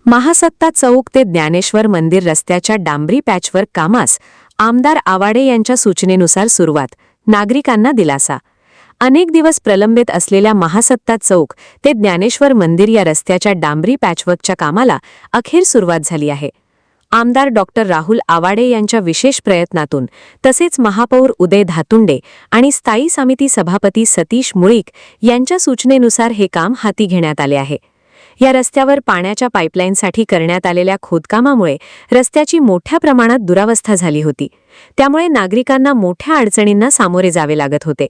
महासत्ता चौक ते ज्ञानेश्वर मंदिर रस्त्याच्या डांबरी पॅचवर्क कामास आमदार आवाडे यांच्या सूचनेनुसार सुरुवात, नागरिकांना दिलासा. अनेक दिवस प्रलंबित असलेल्या महासत्ता चौक ते ज्ञानेश्वर मंदिर या रस्त्याच्या डांबरी पॅचवर्कच्या कामाला अखेर सुरुवात झाली आहे. आमदार डॉक्टर राहुल आवाडे यांच्या विशेष प्रयत्नातून तसेच महापौर उदय धातुंडे आणि स्थायी समिती सभापती सतीश मुळीक यांच्या सूचनेनुसार हे काम हाती घेण्यात आले आहे. या रस्त्यावर पाण्याच्या पाईपलाईनसाठी करण्यात आलेल्या खोदकामामुळे रस्त्याची मोठ्या प्रमाणात दुरावस्था झाली होती. त्यामुळे नागरिकांना मोठ्या अडचणींना सामोरे जावे लागत होते.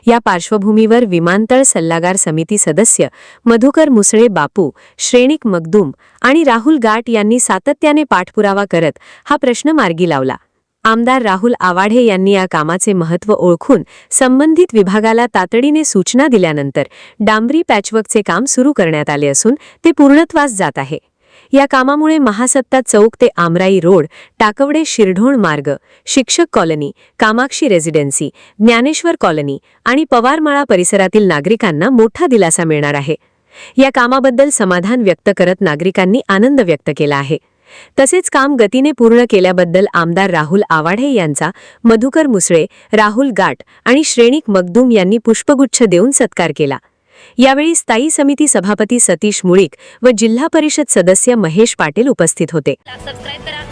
या पार्श्वभूमीवर विमानतळ सल्लागार समिती सदस्य मधुकर मुसळे बापू, श्रेणिक मगदूम आणि राहुल गाट यांनी सातत्याने पाठपुरावा करत हा प्रश्न मार्गी लावला. आमदार राहुल आवाडे यांनी या कामाचे महत्त्व ओळखून संबंधित विभागाला तातडीने सूचना दिल्यानंतर डांबरी पॅचवर्कचे काम सुरू करण्यात आले असून ते पूर्णत्वास जात आहे. या कामामुळे महासत्ता चौक ते आमराई रोड, टाकवडे शिरढोण मार्ग, शिक्षक colony, Kamakshi residency, Dnyaneshwar colony आणि पवारमाळा परिसरातील नागरिकांना मोठा दिलासा मिळणार आहे. या कामाबद्दल समाधान व्यक्त करत नागरिकांनी आनंद व्यक्त केला आहे. तसेच काम गतीने पूर्ण केल्याबद्दल आमदार राहुल आवाडे यांचा मधुकर मुसळे, राहुल गाट आणि श्रेणिक मगदूम यांनी पुष्पगुच्छ देऊन सत्कार केला. यावेळी स्थायी समिती सभापती सतीश मुळीक व जिल्हा परिषद सदस्य महेश पाटील उपस्थित होते. सबस्क्राइब करा.